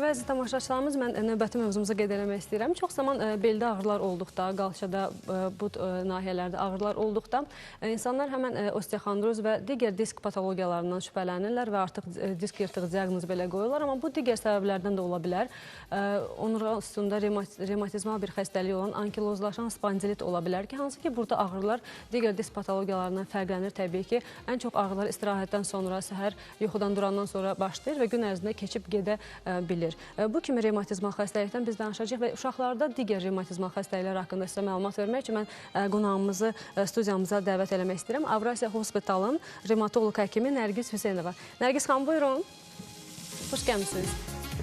Və əziz tamaşaçılarımız, mən növbəti mövzumuza qeyd eləmək istəyirəm. Çox zaman beldə ağrılar olduqda, qalçada, bu nahiyələrdə ağrılar olduqda insanlar həmən osteoxondroz və digər disk patologiyalarından şübhələnirlər və artıq disk yırtığı diaqnozu belə qoyurlar. Amma bu digər səbəblərdən də ola bilər. Onurğa üstündə revmatizmal bir xəstəlik olan ankilozlaşan spondilit ola bilər ki, hansı ki, burada ağrılar digər disk patologiyalarından fərqlənir. Təbii ki, ən çox ağrılar istirahətdən sonra, səhər yuxudan durandan sonra başlayır və gün ərzində keçib gedə bilir. Bu kimi revmatizmal xəstəlikdən biz danışacağıq və uşaqlarda digər revmatizmal xəstəliklər haqqında sizə məlumat vermək üçün mən qonağımızı studiyamıza dəvət eləmək istəyirəm. Avrasiya Hospitalın revmatoloq həkimi Nərgiz Hüseynova. Nərgiz xanım, buyurun. Xoş gəlmişsiniz.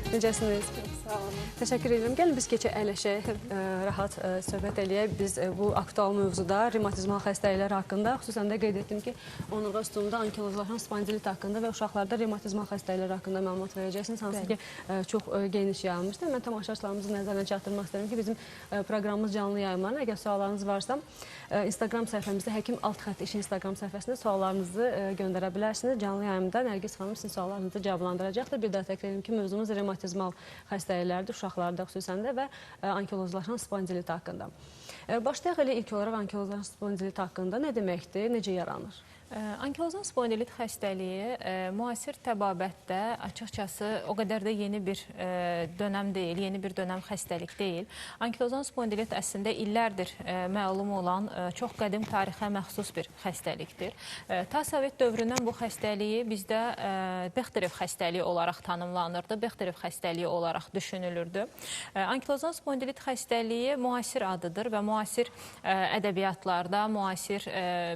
Necəsiniz? Sağ olun. Təşəkkür edirəm. Gəlin biz keçə əyləşək, rahat söhbət eləyək. Biz bu aktual mövzuda revmatizmal xəstəliklər haqqında, xüsusən də qeyd etdim ki, onurğa üstündə ankilozlaşan spondilit haqqında və uşaqlarda revmatizmal xəstəliklər haqqında məlumat verəcəksiniz. Hansı ki, çox geniş yayılmışdır. Mən tamaşaçılarımızın nəzərinə çatdırmaq istəyirəm ki, bizim proqramımız canlı yayımlarına. Əgər suallarınız varsa, Instagram səhifəmizdə Həkim Alt İşin Instagram səhifəsində suallarınızı göndərə bilərsiniz. Canlı yayımda Nərgiz xanım sizin suallarınızı cavablandıracaqdır. Bir daha təkrar edim ki, mövzumuz revmatizmal xəstəliklərdir, uşaqlarda xüsusən də və ankilozlaşan spondilit haqqında. Başlayaq elə ilk olaraq ankilozlaşan spondilit haqqında nə deməkdir, necə yaranır? Ankilozan spondilit xəstəliyi müasir təbabətdə açıqcası o qədər də yeni bir dönəm deyil, yeni bir dönəm xəstəlik deyil. Ankilozan spondilit əslində illərdir məlum olan çox qədim tarixə məxsus bir xəstəlikdir. Ta Sovet dövründən bu xəstəliyi bizdə Bexterev xəstəliyi olaraq tanımlanırdı, Bexterev xəstəliyi olaraq düşünülürdü. Ankilozan spondilit xəstəliyi müasir adıdır və müasir ədəbiyyatlarda, müasir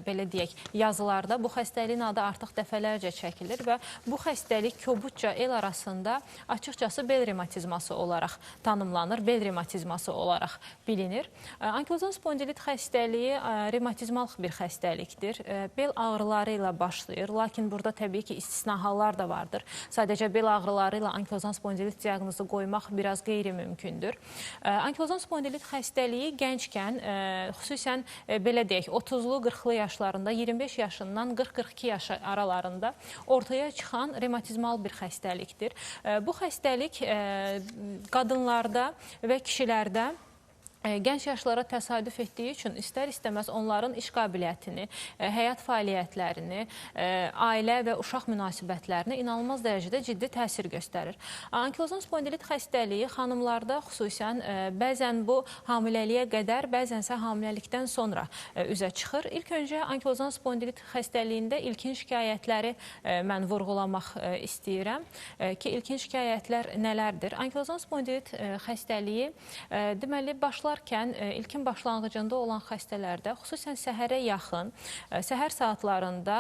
belə deyək, yazılar bu xəstəliyin adı artıq dəfələrcə çəkilir və bu xəstəlik kobudca el arasında açıqcası bel revmatizması olaraq tanımlanır, bel revmatizması olaraq bilinir. Ankilozan spondilit xəstəliyi revmatizmal bir xəstəlikdir. Bel ağrıları ilə başlayır, lakin burada təbii ki, istisna hallar da vardır. Sadəcə bel ağrıları ilə ankilozan spondilit diaqnozu qoymaq biraz qeyri-mümkündür. Ankilozan spondilit xəstəliyi gənckən, xüsusən belə deyək, 30-lu, 40-lı yaşlarında, 25 yaşında 40-42 yaş aralarında ortaya çıxan revmatizmal bir xəstəlikdir. Bu xəstəlik qadınlarda və kişilərdə gənc yaşlara təsadüf etdiyi üçün istər-istəməz onların iş qabiliyyətini, həyat fəaliyyətlərini, ailə və uşaq münasibətlərini inanılmaz dərəcədə ciddi təsir göstərir. Ankilozan spondilit xəstəliyi xanımlarda xüsusən bəzən bu hamiləliyə qədər, bəzənsə hamiləlikdən sonra üzə çıxır. İlk öncə ankilozan spondilit xəstəliyində ilkin şikayətləri mən vurğulamaq istəyirəm ki, ilkin şikayətlər nələrdir? Ankilozan spondilit xəstəliyi deməli ilkin başlanğıcında olan xəstələrdə, xüsusən səhərə yaxın, səhər saatlarında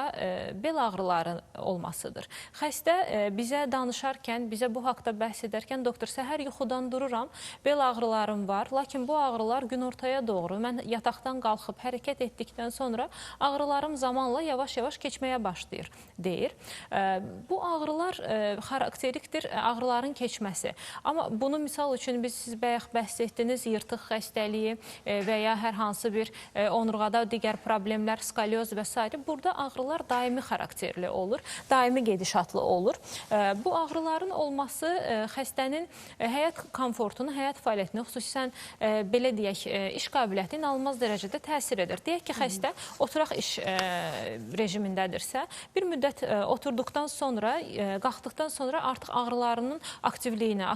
bel ağrıları olmasıdır. Xəstə bizə danışarkən, bizə bu haqda bəhs edərkən, doktor, səhər yuxudan dururam, bel ağrılarım var, lakin bu ağrılar günortaya doğru, mən yataqdan qalxıb hərəkət etdikdən sonra ağrılarım zamanla yavaş-yavaş keçməyə başlayır, deyir. Bu ağrılar xarakterikdir, ağrıların keçməsi. Amma bunu misal üçün siz bayaq bəhs etdiniz, yırtıq xəstəliyi və ya hər hansı bir onurğada digər problemlər, skalyoz və s. Burada ağrılar daimi xarakterli olur, daimi gedişatlı olur. Bu ağrıların olması xəstənin həyat komfortunu, həyat fəaliyyətini, xüsusən belə deyək, iş qabiliyyəti inanılmaz dərəcədə təsir edir. Deyək ki, xəstə oturaq iş rejimindədirsə, bir müddət oturduqdan sonra, qalxdıqdan sonra artıq ağrılarının aktivliyinə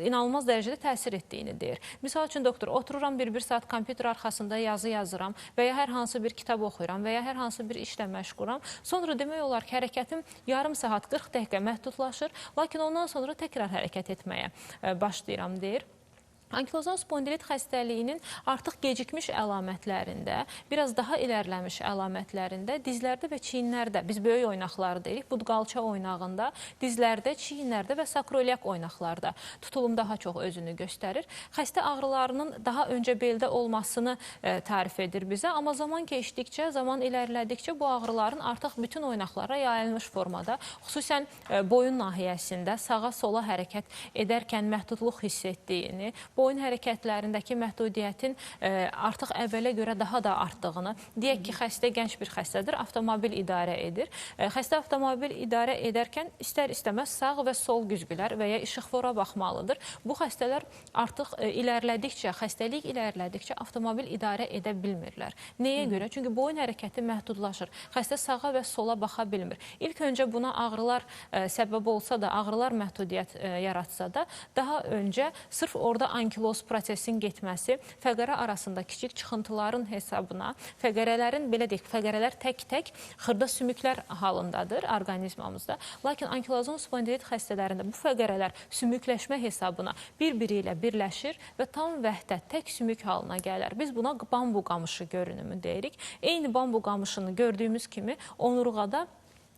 inanılmaz dərəcədə təsir etdiyini deyir. Misal üçün, doktor, otururam bir saat kompüter arxasında yazı yazıram və ya hər hansı bir kitab oxuyuram və ya hər hansı bir işlə məşğulam. Sonra demək olar ki, hərəkətim yarım saat, 40 dəqiqə məhdudlaşır, lakin ondan sonra təkrar hərəkət etməyə başlayıram, deyir. Ankilozan spondilit xəstəliyinin artıq gecikmiş əlamətlərində, biraz daha ilərləmiş əlamətlərində dizlərdə və çiyinlərdə, biz böyük oynaqları deyirik, budqalça oynağında, dizlərdə, çiyinlərdə və sakrolyak oynaqlarda tutulum daha çox özünü göstərir. Xəstə ağrılarının daha öncə beldə olmasını tarif edir bizə, amma zaman keçdikcə, zaman ilərlədikcə bu ağrıların artıq bütün oynaqlara yayılmış formada, xüsusən boyun nahiyəsində sağa sola hərəkət edərkən məhdudluq hiss etdiyini, boyun hərəkətlərindəki məhdudiyyətin artıq əvvələ görə daha da artdığını, deyək ki, xəstə gənc bir xəstədir, avtomobil idarə edir. Xəstə avtomobil idarə edərkən istər-istəməz sağ və sol güzgülər və ya işıqfora baxmalıdır. Bu xəstələr artıq ilərlədikcə, xəstəlik ilərlədikcə avtomobil idarə edə bilmirlər. Nəyə görə? Çünki boyun hərəkəti məhdudlaşır. Xəstə sağa və sola baxa bilmir. İlk öncə buna ağrılar səbəb olsa da, ağrılar məhdudiyyət yaratsa da, daha öncə sırf orada ankiloz prosesin getməsi, fəqərə arasında kiçik çıxıntıların hesabına, fəqərələrin, belə deyək, fəqərələr tək-tək xırda sümüklər halındadır orqanizmamızda. Lakin ankilozun spondilit xəstələrində bu fəqərələr sümükləşmə hesabına bir-biri ilə birləşir və tam vəhdət, tək sümük halına gələr. Biz buna bambu qamışı görünümü deyirik. Eyni bambu qamışını gördüyümüz kimi onurğada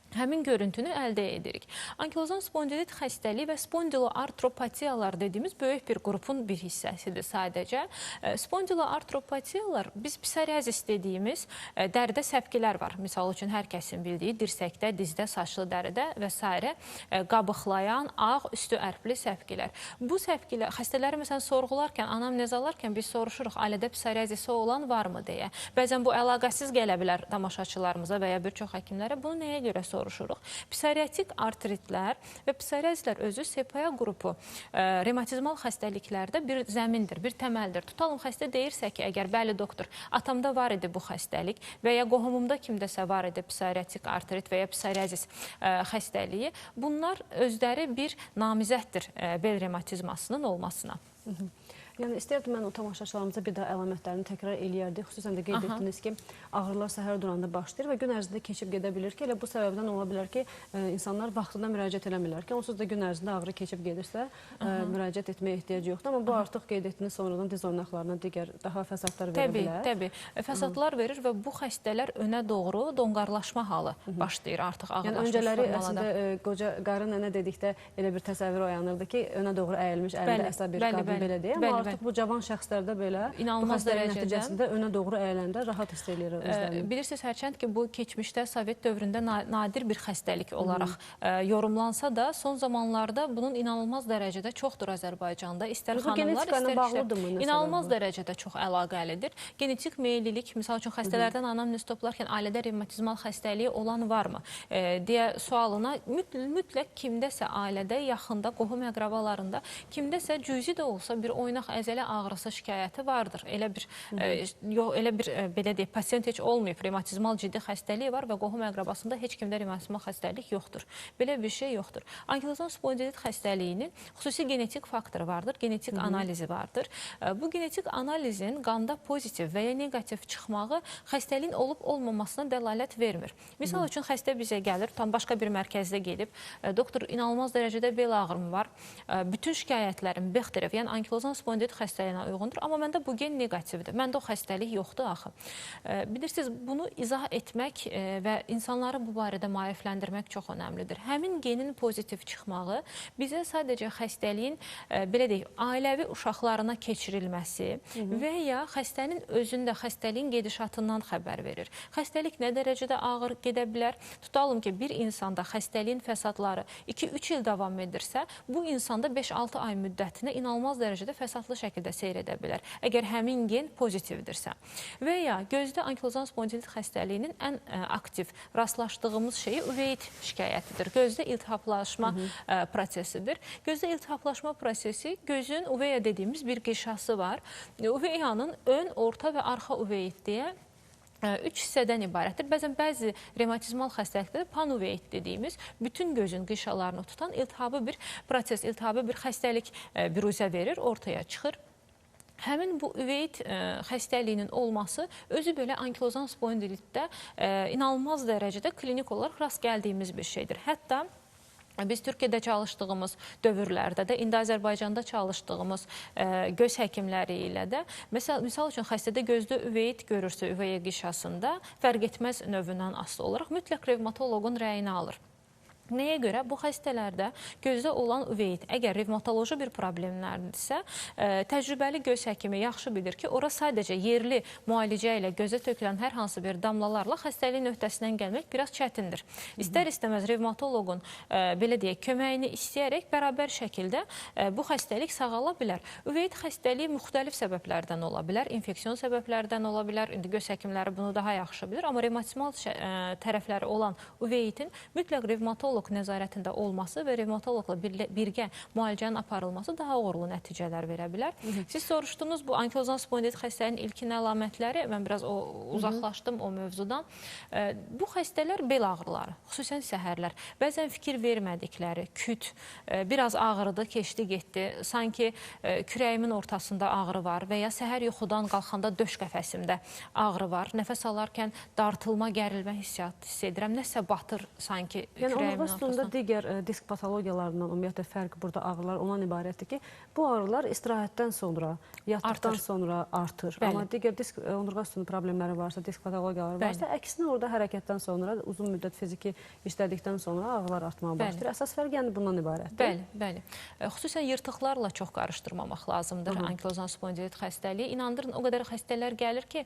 həmin görüntünü əldə edirik. Ankilozan spondilit xəstəliyi və spondiloartropatiyalar dediyimiz böyük bir qrupun bir hissəsidir sadəcə. Spondiloartropatiyalar, biz psoriazis dediyimiz dəridə səpkilər var. Misal üçün, hər kəsin bildiyi dirsəkdə, dizdə, saçlı dəridə və s. qabıqlayan, ağ, üstü ərpli səpkilər. Bu səpkilər, xəstələri məsələn sorğularkən, anamnez alarkən biz soruşuruq, ailədə psoriazisi olan varmı deyə. Bəzən bu əlaqəsiz gələ bilər tamaşaçılarımıza və ya bir çox həkimlərə. Bunu nəyə görə soruşuruq? Psoriatik artritlər və psoriazislər özü sepaya qrupu revmatizmal xəstəliklərdə bir zəmindir, bir təməldir. Tutalım, xəstə deyirsə ki, əgər bəli doktor, atamda var idi bu xəstəlik və ya qohumumda kimdəsə var idi psoriatik artrit və ya psoriazis xəstəliyi, bunlar özləri bir namizəddir bel revmatizmasının olmasına. Yəni, istəyərdim mən o tamaşaçılarımıza bir daha əlamətlərini təkrar eləyərdik. Xüsusən də qeyd etdiniz ki, ağrılar səhər duranda başlayır və gün ərzində keçib gedə bilir ki, elə bu səbəbdən ola bilər ki, insanlar vaxtında müraciət eləmirlər ki, onsuz da gün ərzində ağrı keçib gedirsə, müraciət etməyə ehtiyac yoxdur. Amma bu artıq qeyd etdiniz, sonradan diz oynaqlarına digər daha fəsadlar verə bilər. Təbii, fəsadlar verir və bu xəstələr önə doğru donqarlaşma halı başlayır artıq ağırlaşmış öncələri formalada. əslində qoca qarı nənə dedikdə elə bir təsəvvür oyanırdı ki, önə doğru əyilmiş, əlində əsa bir qadın belə deyək. Amma artıq bu cavan şəxslərdə belə bu xəstəliyin nəticəsində önə doğru əyiləndə rahat hiss edir özlərini. Bilirsiniz, hərçənd ki, bu keçmişdə Sovet dövründə nadir bir xəstəlik olaraq yorumlansa da, son zamanlarda bunun inanılmaz dərəcədə çoxdur Azərbaycanda. İstər xanımlar, istər inanılmaz dərəcədə çox əlaqəlidir. Genetik meyillilik, misal üçün xəstələrdən anamnez toplarkən ailədə revmatizmal xəstəliyi olan varmı deyə sualına mütləq kimdəsə ailədə, yaxında, qohum əqrabalarında, kimdəsə cüzi də olsa bir oynaq əzələ ağrısı şikayəti vardır. Elə bir belə deyək, pasient heç olmayıb, revmatizmal ciddi xəstəliyi var və qohum əqrabasında heç kimdə revmatizmal xəstəlik yoxdur. Belə bir şey yoxdur. Ankilozan spondilit xəstəliyinin xüsusi genetik faktoru vardır, genetik analizi vardır. Bu genetik analizin qanda pozitiv və ya negativ çıxmağı xəstəliyin olub-olmamasına dəlalət vermir. Misal üçün, xəstə bizə gəlir, tam başqa bir mərkəzdə gedib, doktor, inanılmaz dərəcədə bel ağrım var, bütün şikayətlərim Bexterev, yəni ankilozan spondilit xəstəliyinə uyğundur, amma məndə bu gen negativdir. Məndə o xəstəlik yoxdur axı. Bilirsiniz, bunu izah etmək və insanları bu barədə maarifləndirmək çox önəmlidir. Həmin genin pozitiv çıxmağı bizə sadəcə xəstəliyin, belə deyək, ailəvi uşaqlarına keçirilməsi və ya xəstənin özündə xəstəliyin gedişatından xəbər verir. Xəstəlik nə dərəcədə ağır gedə bilər? Tutalım ki, bir insanda xəstəliyin fəsadları 2-3 il davam edirsə, bu insanda 5-6 ay müddətinə inanılmaz dərəcədə fəsadlı şəkildə seyr edə bilər, əgər həmin gen pozitivdirsə. Və ya gözdə ankilozan spondilit xəstəliyinin ən aktiv rastlaşdığımız şeyi uveit şikayətidir. Gözdə iltihaplaşma prosesidir. Gözdə iltihaplaşma prosesi gözün uveya dediyimiz bir qişası var. Uveyanın ön, orta və arxa uveit deyə 3 hissədən ibarətdir. Bəzən bəzi revmatizmal xəstəlikdə panuveit dediyimiz bütün gözün qişalarını tutan iltihabı bir proses, iltihabı bir xəstəlik büruzə verir, ortaya çıxır. Həmin bu uveit xəstəliyinin olması özü belə ankilozan spondilitdə inanılmaz dərəcədə klinik olaraq rast gəldiyimiz bir şeydir. Hətta biz Türkiyədə çalışdığımız dövrlərdə də, indi Azərbaycanda çalışdığımız göz həkimləri ilə də, misal üçün xəstədə gözdə uveit görürsə, uveya qişasında fərq etməz növündən asılı olaraq mütləq revmatoloqun rəyini alır. Nəyə görə? Bu xəstələrdə gözdə olan uveit, əgər revmatoloji bir problemlərdirsə, təcrübəli göz həkimi yaxşı bilir ki, ora sadəcə yerli müalicə ilə gözə tökülən hər hansı bir damlalarla xəstəliyin öhdəsindən gəlmək biraz çətindir. İstər-istəməz revmatoloqun, belə deyək, köməyini istəyərək bərabər şəkildə bu xəstəlik sağala bilər. Uveit xəstəliyi müxtəlif səbəblərdən ola bilər, infeksion səbəblərdən ola bilər, indi göz həkimləri bunu daha yaxşı bilir, amma revmatizmal tərəfləri olan uveitin mütləq revmatoloq nəzarətində olması və revmatoloqla birgə müalicənin aparılması daha uğurlu nəticələr verə bilər. Siz soruşdunuz, bu ankilozan spondilit xəstəliyinin ilkin əlamətləri, mən biraz uzaqlaşdım o mövzudan. Bu xəstələr bel ağrıları, xüsusən səhərlər, bəzən fikir vermədikləri, küt, biraz ağrıdı, keçdi, getdi, sanki kürəyimin ortasında ağrı var və ya səhər yuxudan qalxanda döş qəfəsimdə ağrı var, nəfəs alarkən dartılma, gərilmə hissiyatı hiss edirəm, nəsə batır sanki kürəyimin ortasında. Digər disk patologiyalarından ümumiyyətlə fərq burada ağrılar ondan ibarətdir ki, bu ağrılar istirahətdən sonra, yatdıqdan sonra artır. Amma digər disk onurğa sütunu problemləri varsa, disk patologiyaları varsa, əksinə orada hərəkətdən sonra, uzun müddət fiziki işlədikdən sonra ağrılar artmağa başlayır. Əsas fərq yəni bundan ibarətdir. Bəli. Xüsusən yırtıqlarla çox qarışdırmamaq lazımdır ankilozan spondilit xəstəliyi. İnandırın, o qədər xəstələr gəlir ki,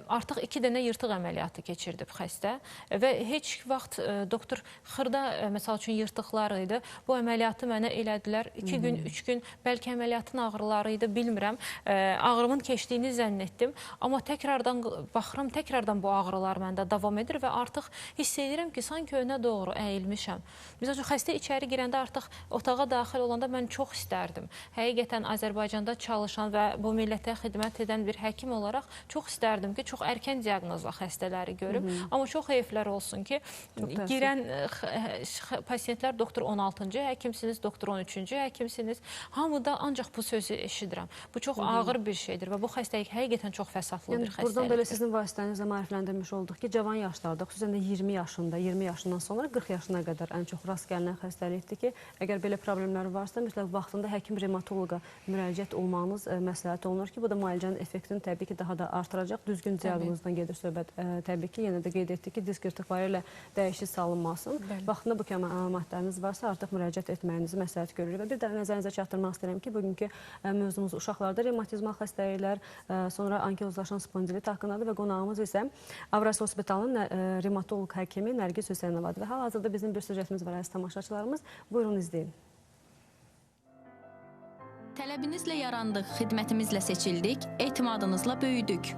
artıq 2 dənə yırtıq əməliyyatı keçirdib xəstə və heç vaxt doktor xırda, məsəl üçün, yırtıqlar idi. Bu əməliyyatı mənə elədilər. 2 gün, 3 gün, bəlkə əməliyyatın ağrıları idi, bilmirəm. Ağrımın keçdiyini zənn etdim. Amma təkrardan baxıram, təkrardan bu ağrılar məndə davam edir və artıq hiss edirəm ki, sanki önə doğru əyilmişəm. Məsəl üçün, xəstə içəri girəndə artıq otağa daxil olanda mən çox istərdim. Həqiqətən Azərbaycanda çalışan və bu millətə xidmət edən bir həkim olaraq çox istərdim ki, çox erkən diaqnozla xəstələri görüm. Amma çox heyflər olsun ki, girən pasiyentlər doktor 16-cı həkimsiniz, doktor 13-cü həkimsiniz. Hamıda ancaq bu sözü eşidirəm. Bu çox ağır bir şeydir və bu xəstəlik həqiqətən çox fəsadlı bir xəstəlikdir. Buradan belə sizin vasitənizlə maarifləndirmiş olduq ki, cavan yaşlarda, xüsusən də 20 yaşında, 20 yaşından sonra 40 yaşına qədər ən çox rast gəlinən xəstəlikdir ki, əgər belə problemləri varsa, mütləq vaxtında həkim revmatoloqa müraciət olmanız məsləhət olunur ki, bu da müalicənin effektini təbii ki, daha da artıracaq. Düzgün diaqnozdan gedir söhbət. Təbii ki, yenə də qeyd etdik ki, disk yırtıqları ilə dəyişik salınmasın. Vaxtında bu kimi əlamətləriniz varsa, artıq müraciət etməyinizi məsləhət görürük. Və bir də nəzərinizə çatdırmaq istəyirəm ki, bugünkü mövzumuz uşaqlarda revmatizmal xəstəliklər, sonra ankilozlaşan spondilit haqqındadır və qonağımız isə Avrasiya Hospitalının revmatoloq həkimi Nərgiz Hüseynovadır. Və hal-hazırda bizim bir süjetimiz var, əziz tamaşaçılarımız. Buyurun, izləyin. Tələbinizlə yarandıq, xidmətimizlə seçildik, etimadınızla böyüdük.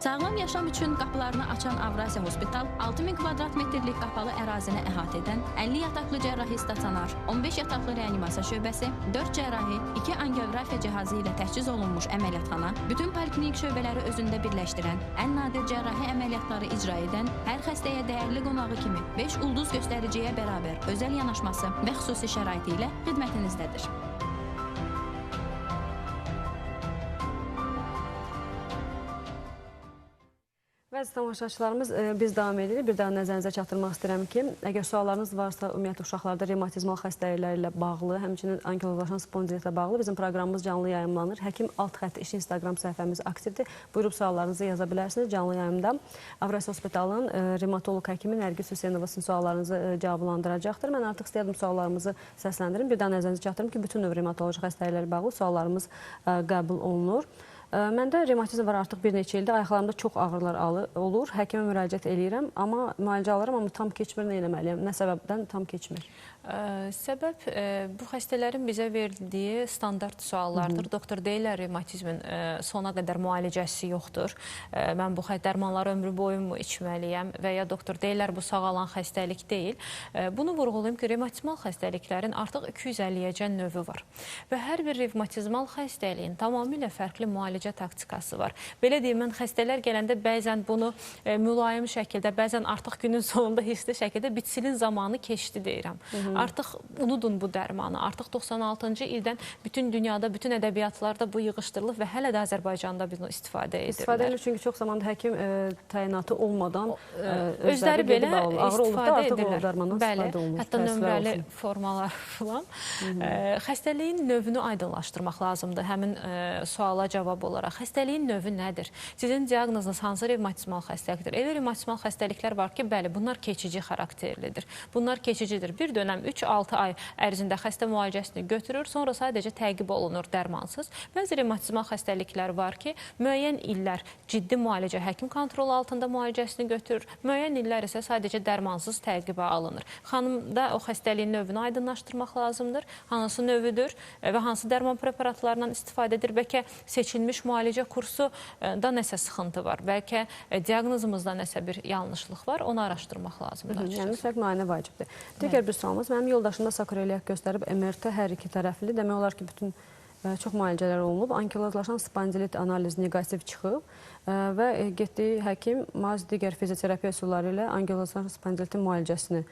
Sağlam yaşam üçün qapılarını açan Avrasiya Hospital 6000 kvadrat metrlik qapalı ərazini əhatə edən 50 yataqlı cərrahi stasionar, 15 yataqlı reanimasiya şöbəsi, 4 cərrahi, 2 angiografiya cihazı ilə təchiz olunmuş əməliyyatxana, bütün poliklinik şöbələri özündə birləşdirən, ən nadir cərrahi əməliyyatları icra edən, hər xəstəyə dəyərli qonağı kimi 5 ulduz göstəriciyə bərabər özəl yanaşması və xüsusi şəraiti ilə xidmətinizdədir. Əziz tamaşaçılarımız, biz davam edirik. Bir daha nəzərinizə çatdırmaq istəyirəm ki, əgər suallarınız varsa, ümumiyyətlə uşaqlarda revmatizmal xəstəliklər ilə bağlı, həmçinin ankilozlaşan spondilitlə bağlı bizim proqramımız canlı yayımlanır. Həkim alt xətt iş Instagram səhifəmiz aktivdir. Buyurub suallarınızı yaza bilərsiniz canlı yayımda. Avrasiya Hospitalının revmatoloq həkimi Nərgiz Hüseynova sizin suallarınızı cavablandıracaqdır. Mən artıq istəyirdim suallarımızı səsləndirim. Bir daha nəzərinizə çatdırım ki, bütün növ revmatoloji xəstəliklərlə bağlı suallarımız qəbul olunur. Məndə revmatizm var artıq bir neçə ildə, ayaqlarımda çox ağrılar olur, həkimə müraciət eləyirəm, amma müalicə alıram, amma tam keçmir, nə eləməliyəm, nə səbəbdən tam keçmir? Səbəb bu xəstələrin bizə verdiyi standart suallardır. Doktor deyirlər, revmatizmin sona qədər müalicəsi yoxdur. Mən bu dərmanları ömrü boyu içməliyəm və ya doktor deyirlər, bu sağalan xəstəlik deyil. Bunu vurğulayım ki, revmatizmal xəstəliklərin artıq 250-yəcən növü var. Və hər bir revmatizmal xəstəliyin tamamilə fərqli müalicə taktikası var. Belə deyim, mən xəstələr gələndə bəzən bunu mülayim şəkildə, bəzən artıq günün sonunda hissli şəkildə bitsilin zamanı keçdi deyirəm. Artıq unudun bu dərmanı. Artıq 96-cı ildən bütün dünyada, bütün ədəbiyyatlarda bu yığışdırılıb və hələ də Azərbaycanda bunu istifadə edirlər. İstifadə edilir çünki çox zamanda həkim təyinatı olmadan özləri belə istifadə artıq edirlər. o dərmandan istifadə olunur. Hətta nömrəli formalar filan. Xəstəliyin növünü aydınlaşdırmaq lazımdır həmin suala cavab olaraq. Xəstəliyin növü nədir? Sizin diaqnozunuz hansı revmatizmal xəstəlikdir? Elə revmatizmal xəstəliklər var ki, bəli, bunlar keçici xarakterlidir. Bunlar keçicidir. Bir dönəm 3-6 ay ərzində xəstə müalicəsini götürür, sonra sadəcə təqib olunur dərmansız. Bəzi revmatizmal xəstəliklər var ki, müəyyən illər ciddi müalicə, həkim kontrolu altında müalicəsini götürür. Müəyyən illər isə sadəcə dərmansız təqibə alınır. Xanımda o xəstəliyin növünü aydınlaşdırmaq lazımdır. Hansı növüdür və hansı dərman preparatlarından istifadə edir? Bəlkə seçilmiş müalicə kursu da nəsə sıxıntı var. Bəlkə diaqnozumuzda nəsə bir yanlışlıq var. Onu araşdırmaq lazımdır. Yəni mütləq müayinə vacibdir. Digər bir sualımız, mənim yoldaşımda sakreliyak göstərib MRT hər iki tərəfli. Demək olar ki, bütün çox müalicələr olunub. Ankilozlaşan spondilit analiz negativ çıxıb və getdiyi həkim digər fizioterapiya üsulları ilə ankilozlaşan spondilitin müalicəsini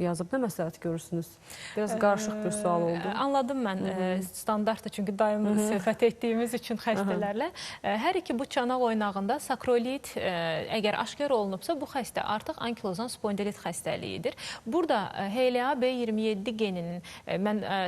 yazıb. Nə məsləhət görürsünüz? Biraz qarışıq bir sual oldu. Anladım mən. Standartdır çünki daimi söhbət etdiyimiz üçün xəstələrlə. Hər iki bu çanaq oynağında sakrolit əgər aşkar olunubsa, bu xəstə artıq ankilozan spondilit xəstəliyidir. Burada HLA-B27 geninin,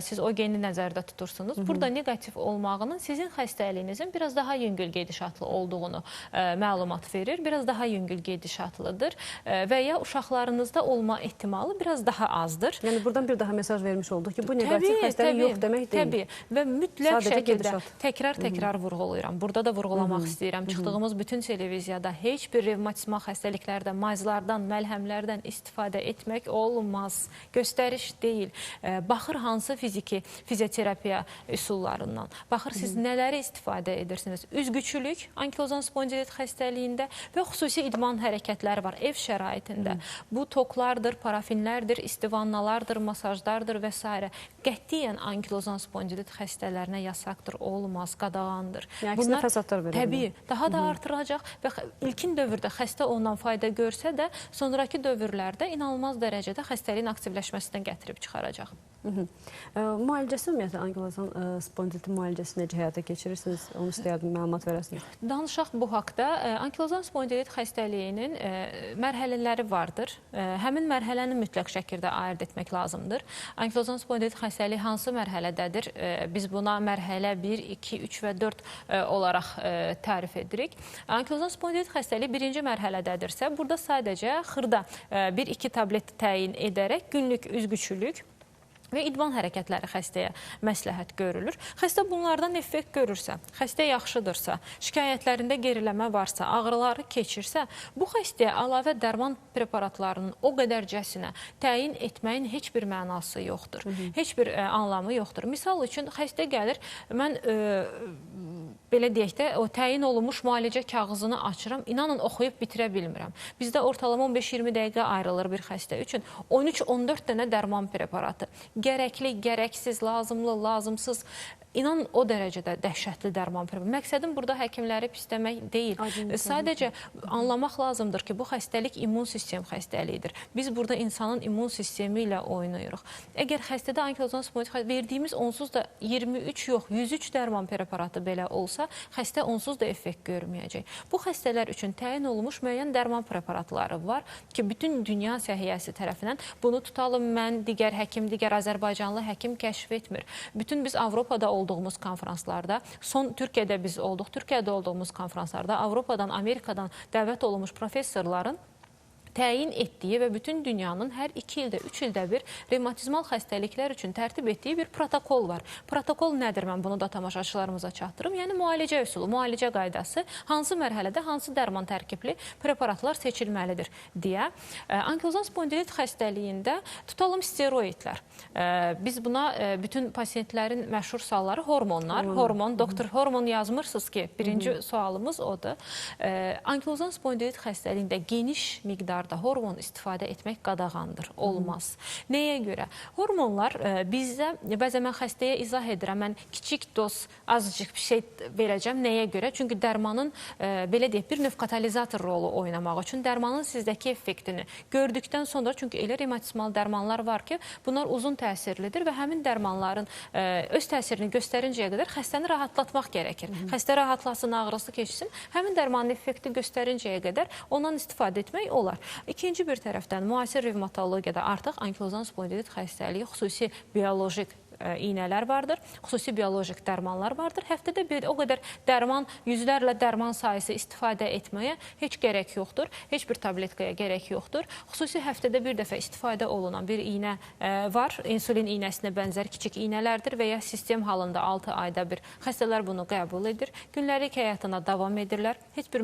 siz o geni nəzərdə tutursunuz. Burada negativ olmağının sizin xəstəliyinizin biraz daha yüngül gedişatlı olduğunu məlumat verir. Biraz daha yüngül gedişatlıdır və ya uşaqlarınızda olma ehtimalı biraz daha azdır. Yəni buradan bir daha mesaj vermiş olduq ki, bu negativ xəstəlik yox demək deyil. Təbii və mütləq şəkildə təkrar vurğulayıram. Burada da vurğulamaq istəyirəm. Çıxdığımız bütün televiziyada heç bir revmatizmal xəstəliklərdə mazlardan, məlhəmlərdən istifadə etmək olmaz. Göstəriş deyil. Baxır hansı fizioterapiya üsullarından. Baxır siz nələri istifadə edirsiniz. Üzgüçülük, ankilozan spondilit xəstəliyində və xüsusi idman hərəkətləri var ev şəraitində. Bu toklardır, parafinlərdir, istivannalardır, masajlardır və s. Qətiyyən ankilozan spondilit xəstələrinə yasaqdır, olmaz, qadağandır. Əksinə fəsadlar verir. Təbii, daha da artıracaq və ilkin dövrdə xəstə ondan fayda görsə də, sonraki dövrlərdə inanılmaz dərəcədə xəstəliyin aktivləşməsindən gətirib çıxaracaq. Müalicəsi ümumiyyətlə ankilozan spondilitin müalicəsi necə həyata keçirirsiniz? Onu istəyərdim, məlumat verəsiniz. Danışaq bu haqda. Ankilozan spondilit xəstəliyinin mərhələləri vardır. Həmin mərhələni mütləq şəkildə ayırd etmək lazımdır. Ankilozan spondilit xəstəliyi hansı mərhələdədir? Biz buna mərhələ 1, 2, 3 və 4 olaraq tərif edirik. Ankilozan spondilit xəstəliyi birinci mərhələdədirsə, burada sadəcə xırda 1-2 tablet təyin edərək günlük üzgüçülük və idman hərəkətləri xəstəyə məsləhət görülür. Xəstə bunlardan effekt görürsə, xəstə yaxşıdırsa, şikayətlərində geriləmə varsa, ağrıları keçirsə, bu xəstəyə əlavə dərman preparatlarının o qədərcəsinə təyin etməyin heç bir mənası yoxdur. Heç bir anlamı yoxdur. Misal üçün, xəstə gəlir, mən belə deyək də, o təyin olunmuş müalicə kağızını açıram, inanın oxuyub bitirə bilmirəm. Bizdə ortalama 15-20 dəqiqə ayrılır bir xəstə üçün 13-14 dənə dərman preparatı. Gərəkli, gərəksiz, lazımlı, lazımsız, İnanın o dərəcədə dəhşətli dərman preparatı. Məqsədim burada həkimləri pisləmək deyil. Sadəcə anlamaq lazımdır ki, bu xəstəlik immun sistem xəstəliyidir. Biz burada insanın immun sistemi ilə oynayırıq. Əgər xəstədə ankilozan spondilit verdiyimiz onsuz da 23 yox, 103 dərman preparatı belə olsa, xəstə onsuz da effekt görməyəcək. Bu xəstələr üçün təyin olunmuş müəyyən dərman preparatları var ki, bütün dünya səhiyyəsi tərəfindən bunu tutalım mən, digər həkim, digər Azərbaycanlı həkim kəşf etmir. Bütün biz Avropada olduğumuz konfranslarda, son Türkiyədə biz olduq, Türkiyədə olduğumuz konfranslarda Avropadan, Amerikadan dəvət olunmuş professorların təyin etdiyi və bütün dünyanın hər 2 ildə, 3 ildə bir revmatizmal xəstəliklər üçün tərtib etdiyi bir protokol var. Protokol nədir? Mən bunu da tamaşaçılarımıza çatdırım. Yəni, müalicə üsulu, müalicə qaydası, hansı mərhələdə, hansı dərman tərkibli preparatlar seçilməlidir deyə. Ankilozan spondilit xəstəliyində tutalım steroidlər. Biz buna bütün pasiyentlərin məşhur sualları hormonlar. Doktor hormon yazmırsınız ki, birinci sualımız odur. Ankilozan spondilit xəstəliyində geniş miqdarda insanlarda hormon istifadə etmək qadağandır, olmaz. Nəyə görə? Hormonlar bizdə, bəzən mən xəstəyə izah edirəm, mən kiçik doz, azıcıq bir şey verəcəm. Nəyə görə? Çünki dərmanın, belə deyək, bir növ katalizator rolu oynamaq üçün dərmanın sizdəki effektini gördükdən sonra, çünki elə revmatizmal dərmanlar var ki, bunlar uzun təsirlidir və həmin dərmanların öz təsirini göstərincəyə qədər xəstəni rahatlatmaq gərəkir. Xəstə rahatlasın, ağrısı keçsin, həmin dərmanın effekti göstərincəyə qədər ondan istifadə etmək olar. İkinci bir tərəfdən, müasir revmatologiyada artıq ankilozan spondilit xəstəliyi xüsusi biolojik iynələr vardır, xüsusi biolojik dərmanlar vardır. Həftədə bir o qədər dərman, yüzlərlə dərman sayısı istifadə etməyə heç gərək yoxdur, heç bir tabletkaya gərək yoxdur. Xüsusi həftədə bir dəfə istifadə olunan bir iynə var, insulin iynəsinə bənzər kiçik iynələrdir və ya sistem halında 6 ayda bir xəstələr bunu qəbul edir. Günləlik həyatına davam edirlər. Heç bir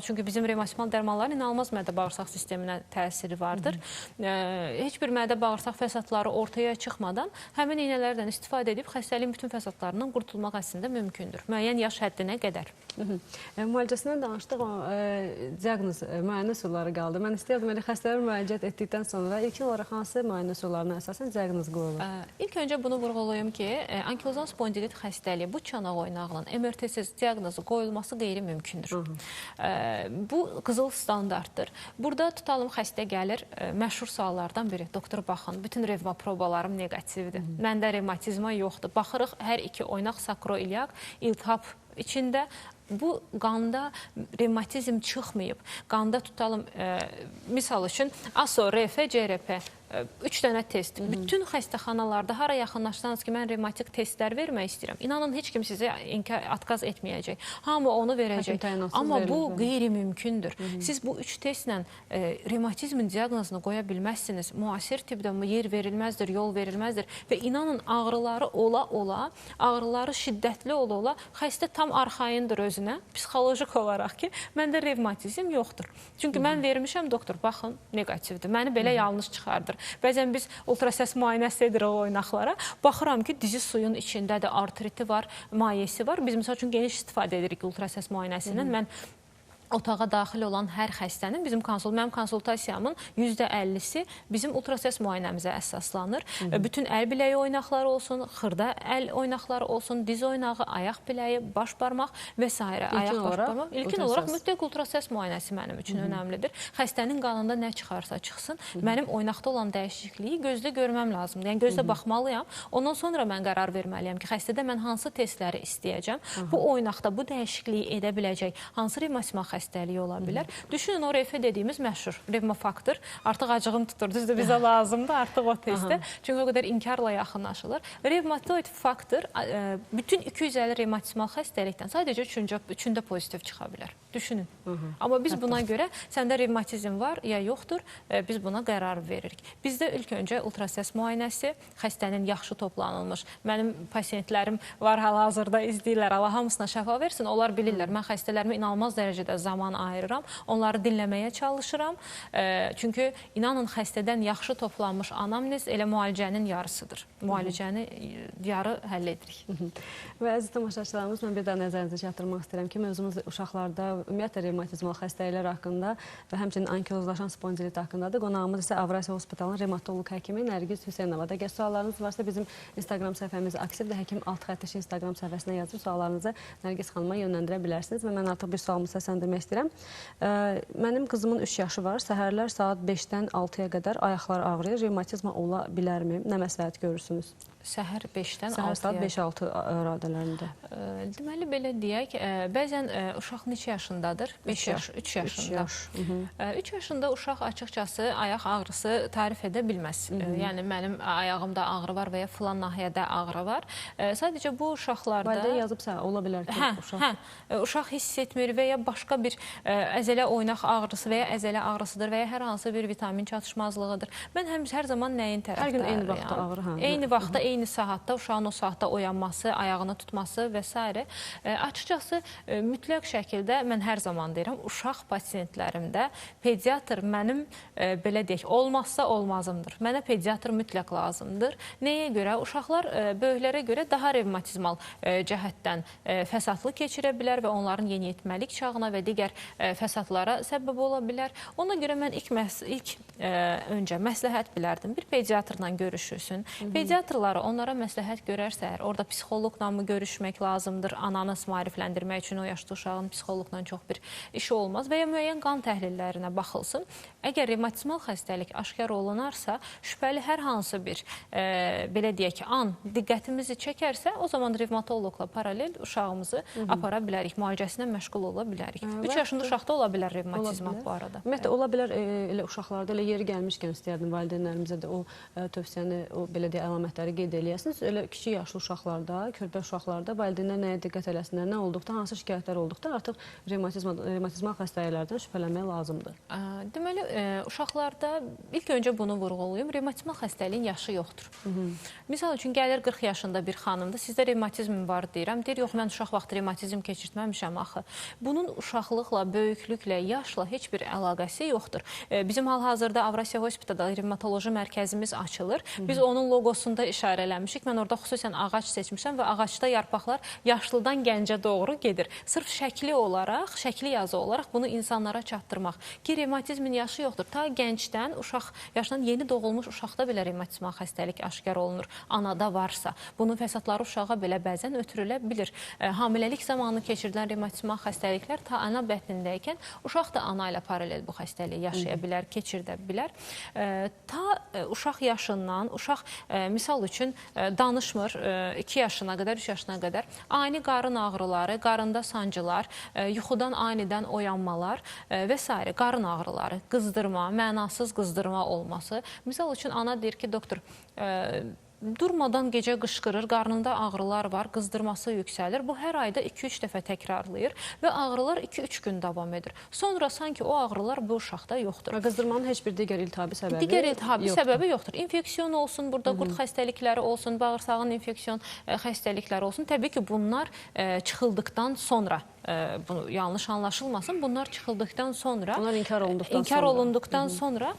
çünki bizim revmatizmal dərmanların inanılmaz mədə-bağırsaq sisteminə təsiri vardır. Heç bir mədə-bağırsaq fəsadları ortaya çıxmadan həmin iynələrdən istifadə edib xəstəliyin bütün fəsadlarından qurtulmaq əslində mümkündür. Müəyyən yaş həddinə qədər. Müalicəsindən danışdıq, diaqnoz, müayinə üsulları qaldı. Mən istəyirdim, xəstələr müalicət etdikdən sonra ilkin olaraq hansı müayinə üsullarına əsasən diaqnoz qoyulur? İlk öncə bunu vurğulayım ki, ankilozan spondilit xəstəliyi bu çanaq oynağının MRT-siz diaqnozu qoyulması qeyri-mümkündür. Bu qızıl standartdır. Burada tutalım xəstə gəlir, məşhur suallardan biri, doktor baxın, bütün revma probalarım negativdir. Məndə revmatizma yoxdur. Baxırıq, hər iki oynaq sakroiliak, iltihab içində. Bu qanda revmatizm çıxmayıb. Qanda tutalım, misal üçün ASO, RF, CRP 3 dənə test. Bütün xəstəxanalarda hara yaxınlaşsanız ki, mən revmatik testlər vermək istəyirəm. İnanın, heç kim sizə atqaz etməyəcək. Hamı onu verəcək. Amma bu qeyri-mümkündür. Siz bu 3 testlə revmatizmin diaqnozunu qoya bilməzsiniz. Müasir tibdə yer verilməzdir, yol verilməzdir. Və inanın, ağrıları ola-ola, ağrıları şiddətli ola-ola, xəstə tam arxayındır özünə, psixolojik olaraq ki, məndə revmatizm yoxdur. Çünki mən vermişəm, doktor, baxın, negativdir. Məni belə yanlış çıxardır. Bəzən biz ultrasəs müayinəsi edirik o oynaqlara. Baxıram ki, dizi suyun içindədir, artriti var, mayesi var. Biz misal üçün geniş istifadə edirik ultrasəs müayinəsindən. Mən otağa daxil olan hər xəstənin, mənim konsultasiyamın %50-si bizim ultrasəs müayinəmizə əsaslanır. Bütün əl biləyi oynaqları olsun, xırda əl oynaqları olsun, diz oynağı, ayaq biləyi, baş barmaq və s. İlkin olaraq mütləq ultrasəs müayinəsi mənim üçün önəmlidir. Xəstənin qanında nə çıxarsa çıxsın, mənim oynaqda olan dəyişikliyi gözlə görməm lazımdır. Yəni gözlə baxmalıyam. Ondan sonra mən qərar verməliyəm ki, xəstədə mən hansı testləri istəyəcəm. Bu oynaqda bu dəyişikliyi edə biləcək hansı revmatizma xəstəliyi ola bilər. Düşünün, o RF dediyimiz məşhur revmafaktor. Artıq acığım tutur, düzdür, bizə lazımdır artıq o testdə. Çünki o qədər inkarla yaxınlaşılır. Revmatoid faktor bütün 250 revmatizmal xəstəlikdən sadəcə 3-ündə pozitiv çıxa bilər. Düşünün. Amma biz buna görə səndə revmatizm var ya yoxdur, biz buna qərar veririk. Bizdə ilk öncə ultrasəs müayinəsi, xəstənin yaxşı toplanılmış. Mənim pasiyentlərim var, hal-hazırda izləyirlər. Allah hamısına şəfa versin. Onlar bilirlər. Mən xəstələrimə inanılmaz dərəcədə zaman ayırıram. Onları dinləməyə çalışıram. Çünki inanın, xəstədən yaxşı toplanmış anamnez elə müalicənin yarısıdır. Müalicəni yarı həll edirik. Və əziz tamaşaçılarımız, mən bir daha nəzərinizə çatdırmaq istəyirəm ki, mövzumuz uşaqlarda, ümumiyyətlə revmatizmal xəstəliklər haqqında və həmçinin ankilozlaşan spondilit haqqındadır. Qonağımız isə Avrasiya Hospitalının revmatoloq həkimi Nərgiz Hüseynova. Əgər suallarınız varsa, bizim Instagram səhifəmiz aktivdir. Həkim Alt Instagram səhifəsinə yazıb suallarınızı Nərgiz xanıma yönləndirə bilərsiniz və mən artıq bir sualımı səsləndirmək istəyirəm. Mənim qızımın 3 yaşı var. Səhərlər saat 5-dən 6-ya qədər ayaqlar ağrıyır. Revmatizma ola bilərmi? Nə məsləhət görürsünüz? Səhər 5-dən 6-ya. Səhər saat 5-6 radələrində. Deməli, belə deyək, bəzən uşaq neçə yaşındadır? 3 yaşında. 3 yaşında uşaq açıqcası ayaq ağrısı tarif edə bilməz. Yəni, mənim ayağımda ağrı var və ya filan nahiyədə ağrı var. Sadəcə bu uşaqlarda... Valideyn yazıbsa, ola bilər ki, uşaq hiss etmir və ya başqa bir əzələ oynaq ağrısı və ya əzələ ağrısıdır və ya hər hansı bir vitamin çatışmazlığıdır. Mən hər zaman nəyin tərəfdarıyam? Hər gün eyni vaxtda ağrı, Eyni vaxtda, eyni saatda, uşağın o saatda oyanması, ayağını tutması və s. Açıkçası, mütləq şəkildə mən hər zaman deyirəm, uşaq pasiyentlərimdə pediatr mənim, belə deyək, olmazsa olmazımdır. Mənə pediatr mütləq lazımdır. Nəyə görə? Uşaqlar böyüklərə görə daha revmatizmal cəhətdən fəsadlı keçirə bilər və onların yeniyetməlik çağına və digər fəsadlara səbəb ola bilər. Ona görə mən ilk öncə məsləhət bilərdim. Bir pediatrla görüşürsün. Pediatrları onlara məsləhət görərsə, orada psixoloqla mı görüşmək lazımdır, ananı maarifləndirmək üçün o yaşda uşağın psixoloqla çox bir işi olmaz və ya müəyyən qan təhlillərinə baxılsın. Əgər revmatizmal xəstəlik aşkar olunarsa, şübhəli hər hansı bir, belə deyək ki, an diqqətimizi çəkərsə, o zaman revmatoloqla paralel uşağımızı apara bilərik, müalicəsinə məşğul ola bilərik. 3 yaşında uşaqda ola bilər revmatizma bu arada. Ümumiyyətlə, ola bilər, elə uşaqlarda, elə yeri gəlmişkən istəyərdim valideynlərimizə də o tövsiyəni, o belə deyək, əlamətləri qeyd eləyəsiniz. Elə kiçik yaşlı uşaqlarda, körpə uşaqlarda valideynlər nəyə diqqət eləsinlər, nə olduqda, hansı şikayətlər olduqda artıq revmatizmal xəstəliklərdən şübhələnmək lazımdır. Deməli, uşaqlarda ilk öncə bunu vurğulayım, revmatizmal xəstəliyin yaşı yoxdur. Misal üçün, gəlir 40 yaşında bir xanımda, sizdə revmatizm var deyirəm, deyir, yox, mən uşaq vaxtı revmatizm keçirtməmişəm axı. Bunun uşaqlıqla, böyüklüklə, yaşla heç bir əlaqəsi yoxdur. Bizim hal-hazırda Avrasiya Hospitalda revmatoloji mərkəzimiz açılır. Biz onun loqosunda işarələmişik. Mən orada xüsusən ağac seçmişəm və ağacda yarpaqlar yaşlıdan gəncə doğru gedir. Sırf şəkli olaraq, şəkli yazı olaraq bunu insanlara çatdırmaq ki, revmatizmin yaşı yoxdur. Ta gəncdən, uşaq yaşından yeni doğulmuş uşaqda belə revmatizmal xəstəlik aşkar olunur. Anada varsa. Bunun fəsadları uşağa belə bəzən ötürülə bilir. Hamiləlik zamanı keçirilən revmatizmal xəstəliklər ta ana bətnindəykən uşaq da ana ilə paralel bu xəstəliyi yaşaya bilər, keçirdə bilər. Ta uşaq yaşından, uşaq misal üçün danışmır 2 yaşına qədər, 3 yaşına qədər ani qarın ağrıları, qarında sancılar, yuxudan anidən oyanmalar və s. qarın ağrıları, qızdırma, mənasız qızdırma olması. Misal üçün ana deyir ki, doktor, durmadan gecə qışqırır, qarnında ağrılar var, qızdırması yüksəlir. Bu hər ayda 2-3 dəfə təkrarlayır və ağrılar 2-3 gün davam edir. Sonra sanki o ağrılar bu uşaqda yoxdur. Və qızdırmanın heç bir digər iltihabi səbəbi yoxdur. Digər iltihabi səbəbi yoxdur. İnfeksiyon olsun, burada qurd xəstəlikləri olsun, bağırsağın infeksiyon xəstəlikləri olsun. Təbii ki, bunlar çıxıldıqdan sonra, bunu yanlış anlaşılmasın, bunlar çıxıldıqdan sonra, bunlar inkar olunduqdan sonra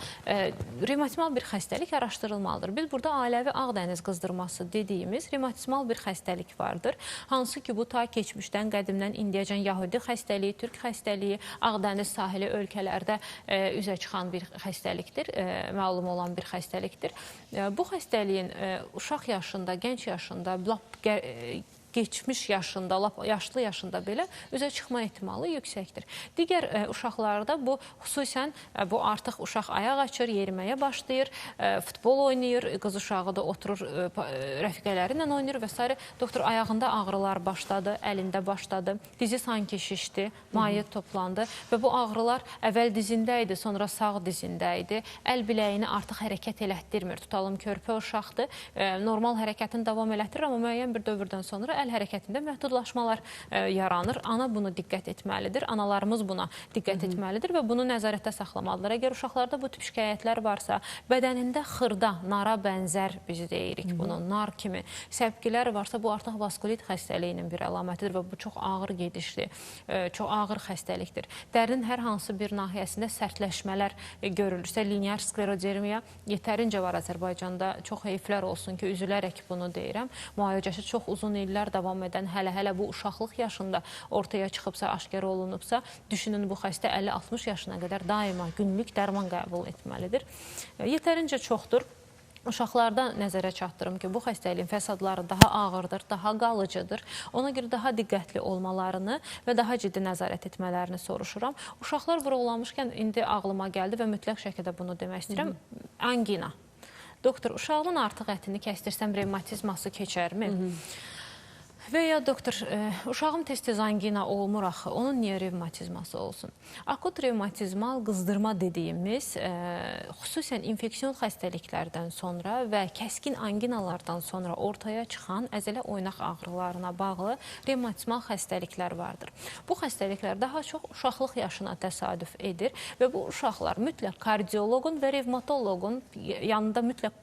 revmatizmal bir xəstəlik araşdırılmalıdır. Biz burada ailəvi ağ dəniz qızdırması dediyimiz revmatizmal bir xəstəlik vardır. Hansı ki, bu ta keçmişdən, qədimdən indiyəcən Yahudi xəstəliyi, Türk xəstəliyi, Ağdəniz sahili ölkələrdə üzə çıxan bir xəstəlikdir, məlum olan bir xəstəlikdir. Bu xəstəliyin uşaq yaşında, gənc yaşında, geçmiş yaşında, yaşlı yaşında belə üzə çıxma ehtimalı yüksəkdir. Digər uşaqlarda bu xüsusən bu artıq uşaq ayaq açır, yeriməyə başlayır, futbol oynayır, qız uşağı da oturur, rəfiqələri ilə oynayır və s. Doktor, ayağında ağrılar başladı, əlində başladı, dizi sanki şişdi, maye toplandı və bu ağrılar əvvəl dizində idi, sonra sağ dizində idi. Əl biləyini artıq hərəkət elətdirmir. Tutalım, körpə uşaqdır, normal hərəkətini davam elətdirir, amma müəyyən bir dövrdən sonra əl hərəkətində məhdudlaşmalar yaranır. Ana bunu diqqət etməlidir. Analarımız buna diqqət etməlidir və bunu nəzarətdə saxlamalıdır. Əgər uşaqlarda bu tip şikayətlər varsa, bədənində xırda, nara bənzər biz deyirik bunu, nar kimi səpkilər varsa, bu artıq vaskulit xəstəliyinin bir əlamətidir və bu çox ağır gedişli, çox ağır xəstəlikdir. Dərinin hər hansı bir nahiyəsində sərtləşmələr görülürsə, linear sklerodermiya yetərincə var Azərbaycanda. Çox heyflər olsun ki, üzülərək bunu deyirəm. Müalicəsi çox uzun illər davam edən, hələ bu uşaqlıq yaşında ortaya çıxıbsa, aşkar olunubsa, düşünün bu xəstə 50-60 yaşına qədər daima günlük dərman qəbul etməlidir. Yetərincə çoxdur. Uşaqlarda nəzərə çatdırım ki, bu xəstəliyin fəsadları daha ağırdır, daha qalıcıdır. Ona görə daha diqqətli olmalarını və daha ciddi nəzarət etmələrini soruşuram. Uşaqlar vurğulamışkən indi ağlıma gəldi və mütləq şəkildə bunu demək istəyirəm. Angina. Doktor, uşağın artıq ətini kəstirsəm revmatizması keçərmi? Və ya doktor, uşağım tez-tez angina olmur axı, onun niyə revmatizması olsun? Akut revmatizmal qızdırma dediyimiz, xüsusən infeksiyon xəstəliklərdən sonra və kəskin anginalardan sonra ortaya çıxan əzələ oynaq ağrılarına bağlı revmatizmal xəstəliklər vardır. Bu xəstəliklər daha çox uşaqlıq yaşına təsadüf edir və bu uşaqlar mütləq kardioloqun və revmatoloqun yanında mütləq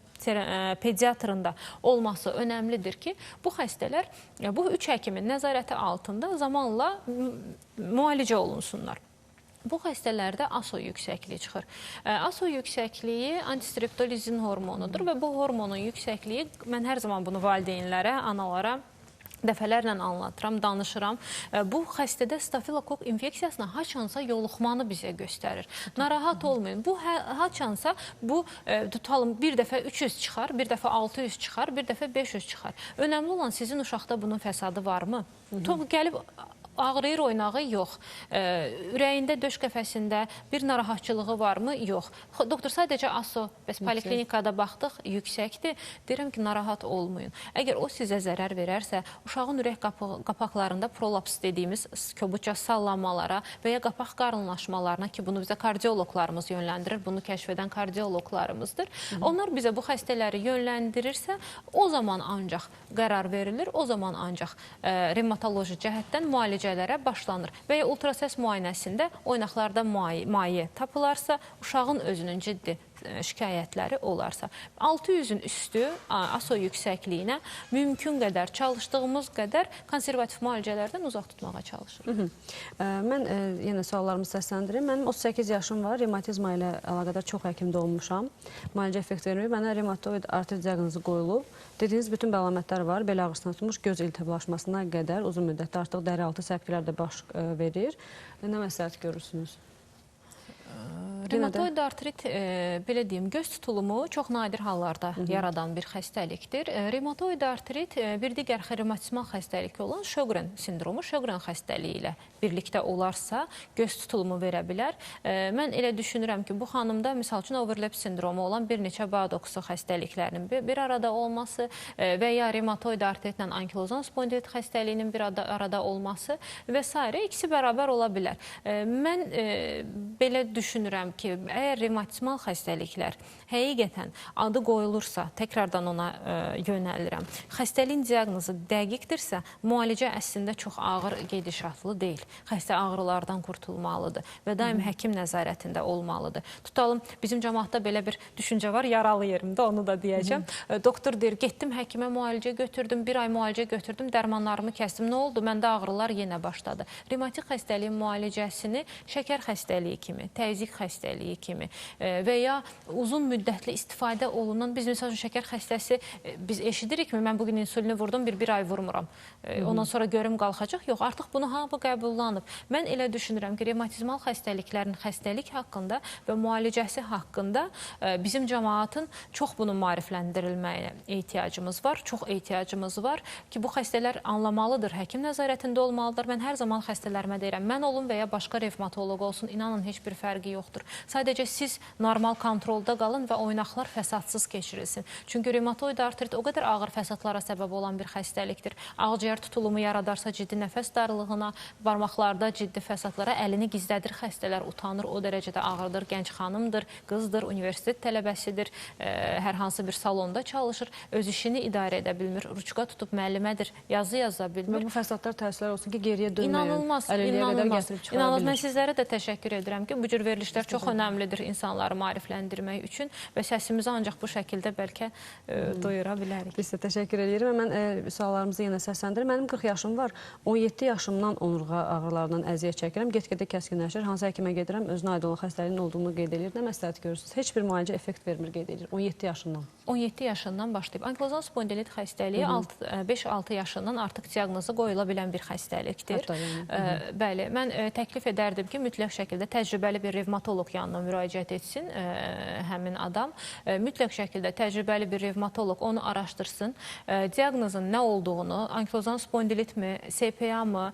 pediatrında olması önəmlidir ki, bu xəstələr bu 3 həkimin nəzarəti altında zamanla müalicə olunsunlar. Bu xəstələrdə ASO yüksəkliyi çıxır. ASO yüksəkliyi antistreptolizin hormonudur və bu hormonun yüksəkliyi, mən hər zaman bunu valideynlərə, analara dəfələrlə anlatıram, danışıram. Bu xəstədə stafilokok infeksiyasına haçansa yoluxmanı bizə göstərir. Narahat olmayın. Bu haçansa bu tutalım bir dəfə 300 çıxar, bir dəfə 600 çıxar, bir dəfə 500 çıxar. Önəmli olan sizin uşaqda bunun fəsadı varmı? Gəlib ağrıyır, oynağı yox. Ürəyində, döş qəfəsində bir narahatçılığı varmı? Yox. Doktor, sadəcə ASO, bəs poliklinikada baxdıq, yüksəkdir. Deyirəm ki, narahat olmayın. Əgər o sizə zərər verərsə, uşağın ürək qapaqlarında prolaps dediyimiz kobudca sallanmalara və ya qapaq qarınlaşmalarına, ki, bunu bizə kardioloqlarımız yönləndirir, bunu kəşf edən kardioloqlarımızdır. Onlar bizə bu xəstələri yönləndirirsə, o zaman ancaq qərar verilir, o zaman ancaq revmatoloji cəhətdən müalicə başlanır və ya ultrasəs müayinəsində oynaqlarda maye tapılarsa, uşağın özünün ciddi şikayətləri olarsa. 600-ün üstü ASO yüksəkliyinə mümkün qədər, çalışdığımız qədər konservativ müalicələrdən uzaq tutmağa çalışırıq. Mən yenə suallarımı səsləndirim. Mənim 38 yaşım var, revmatizma ilə əlaqədar çox həkimdə olmuşam. Müalicə effekt vermir. Mənə revmatoid artrit diaqnozu qoyulub. Dediyiniz bütün əlamətlər var. Bel ağrısından tutmuş göz iltiblaşmasına qədər uzun müddətdə artıq dəri altı səpkilər də baş verir. Nə məsləhət görürsünüz? Revmatoid artrit, belə deyim, göz tutulumu çox nadir hallarda yaradan bir xəstəlikdir. Revmatoid artrit bir digər revmatizmal xəstəlik olan Sjögren sindromu, Sjögren xəstəliyi ilə birlikdə olarsa göz tutulumu verə bilər. Mən elə düşünürəm ki, bu xanımda misal üçün overlap sindromu olan bir neçə badoksu xəstəliklərinin bir arada olması və ya revmatoid artritlə ankilozan spondilit xəstəliyinin bir arada olması və s. ikisi bərabər ola bilər. Mən belə düşünürəm ki, əgər revmatizmal xəstəliklər həqiqətən adı qoyulursa, təkrardan ona yönəlirəm. Xəstəliyin diaqnozu dəqiqdirsə, müalicə əslində çox ağır gedişatlı deyil. Xəstə ağrılardan qurtulmalıdır və daim həkim nəzarətində olmalıdır. Tutalım, bizim cəmaatda belə bir düşüncə var, yaralı yerimdə, onu da deyəcəm. Doktor deyir, getdim həkimə müalicə götürdüm, bir ay müalicə götürdüm, dərmanlarımı kəsdim. Nə oldu? Məndə ağrılar yenə başladı. Revmatik xəstəliyin müalicəsini şəkər xəstəliyi kimi, təzyiq xəstəliyi kimi və ya uzun müddətli istifadə olunan, biz məsəl üçün şəkər xəstəsi, biz eşidirikmi, mən bugün insulini vurdum, bir ay vurmuram, ondan sonra görüm qalxacaq. Yox, artıq bunu hamı qəbullanıb. Mən elə düşünürəm ki, revmatizmal xəstəliklərin xəstəlik haqqında və müalicəsi haqqında bizim cəmaatın çox bunun maarifləndirilməyinə ehtiyacımız var, çox ehtiyacımız var ki, bu xəstələr anlamalıdır, həkim nəzarətində olmalıdır. Mən hər zaman xəstələrimə deyirəm, mən olum və ya başqa revmatoloq olsun, inanın heç bir fərqi yoxdur. Sadəcə siz normal kontrolda qalın və oynaqlar fəsadsız keçirilsin. Çünki revmatoid artrit o qədər ağır fəsadlara səbəb olan bir xəstəlikdir. Ağciyər tutulumu yaradarsa ciddi nəfəs darlığına, barmaqlarda ciddi fəsadlara əlini gizlədir xəstələr, utanır, o dərəcədə ağırdır, gənc xanımdır, qızdır, universitet tələbəsidir, hər hansı bir salonda çalışır, öz işini idarə edə bilmir, ruçka tutub müəllimədir, yazı yaza bilmir. Bu fəsadlar təəssüflər olsun ki, geriyə dönməyin, İnanılmaz, inanılmaz. Mən sizlərə də təşəkkür edirəm ki, bu cür verilişlər çox önəmlidir insanları maarifləndirmək üçün və səsimizi ancaq bu şəkildə bəlkə doyura bilərik. Biz də təşəkkür edirəm. Mən suallarımızı yenə səsləndirim. Mənim 40 yaşım var. 17 yaşımdan onurğa ağrılarından əziyyət çəkirəm. Get-gedə kəskinləşir. Hansı həkimə gedirəm, özünə aid olan xəstəliyin olduğunu qeyd edir. Nə məsləhət görürsünüz? Heç bir müalicə effekt vermir, qeyd edir. 17 yaşından. 17 yaşından başlayıb. Ankilozan spondilit xəstəliyi 5-6 yaşından artıq diaqnozu qoyula bilən bir xəstəlikdir. Bəli, mən təklif edərdim ki, mütləq şəkildə təcrübəli bir revmatoloq yanına müraciət etsin həmin adam. Mütləq şəkildə təcrübəli bir revmatoloq onu araşdırsın. Diaqnozun nə olduğunu, ankilozan spondilitmi, SPA-mı,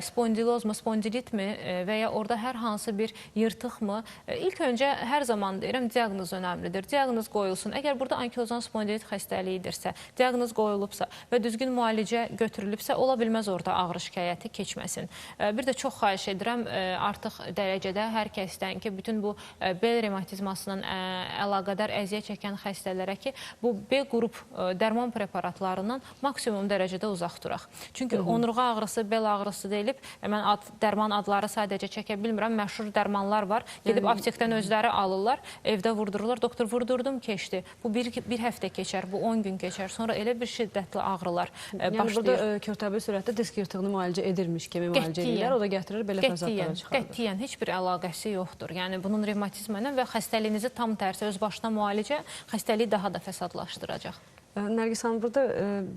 spondilozmu, spondilitmi və ya orada hər hansı bir yırtıqmı? İlk öncə hər zaman deyirəm, diaqnoz önəmlidir. Diaqnoz qoyulsun. Əgər burada ankilozan spondilit xəstəliyidirsə, diaqnoz qoyulubsa və düzgün müalicə götürülübsə, ola bilməz orada ağrı şikayəti keçməsin. Bir də çox xahiş edirəm, artıq dərəcədə hər kəsdən ki, bütün bu bel revmatizmasının əlaqədar əziyyət çəkən xəstələrə ki, bu B qrup dərman preparatlarından maksimum dərəcədə uzaq duraq. Çünki onurğa ağrısı, bel ağrısı deyilib, mən dərman adları sadəcə çəkə bilmirəm, məşhur dərmanlar var, gedib aptekdən özləri alırlar, evdə vurdururlar, doktor vurdurdum, keçdi. Bu bir həftə keçər, bu 10 gün keçər, sonra elə bir şiddətli ağrılar başlayır. Yəni burada körtəbli sürətdə disk yırtığını müalicə edirmiş kimi müalicə edirlər, o da gətirir belə fəsadlara çıxardır. Qətiyyən, heç bir əlaqəsi yoxdur. Yəni bunun revmatizmə ilə və xəstəliyinizi tam tərsi öz başına müalicə xəstəliyi daha da fəsadlaşdıracaq. Nərgiz xanım, burada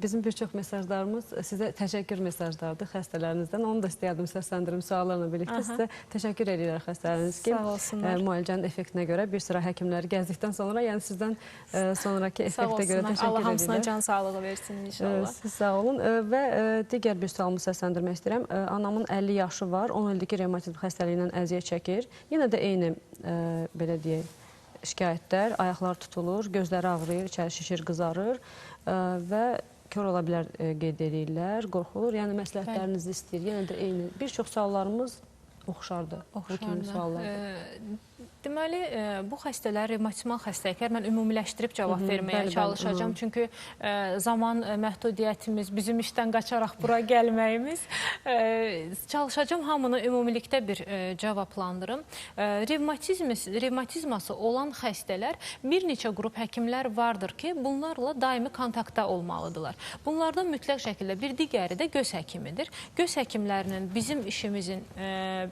bizim bir çox mesajlarımız sizə təşəkkür mesajlardır xəstələrinizdən. Onu da istəyərdim səsləndirim suallarla birlikdə. Sizə təşəkkür edirlər xəstələriniz ki, müalicənin effektinə görə bir sıra həkimləri gəzdikdən sonra, yəni sizdən sonraki effektə görə təşəkkür edirlər. Allah hamısına can sağlığı versin inşallah. Siz sağ olun və digər bir sualımı səsləndirmək istəyirəm. Anamın 50 yaşı var, 10 ildir ki, revmatizm xəstəliyindən əziyyət çəkir. Yenə də eyni, belə deyək, şikayətlər, ayaqlar tutulur, gözləri ağrıyır, içəri şişir, qızarır və kör ola bilər qeyd edirlər, qorxulur. Yəni məsləhətlərinizi istəyir. Yenə də eyni. Bir çox suallarımız oxşardır. Bu kimi suallardır. Deməli, bu xəstələr, revmatizmal xəstəliklər, mən ümumiləşdirib cavab verməyə çalışacağım. Çünki zaman məhdudiyyətimiz, bizim işdən qaçaraq bura gəlməyimiz, çalışacağım hamını ümumilikdə bir cavablandırım. Revmatizması olan xəstələr bir neçə qrup həkimlər vardır ki, bunlarla daimi kontaktda olmalıdırlar. Bunlardan mütləq şəkildə bir digəri də göz həkimidir. Göz həkimlərinin bizim işimizin,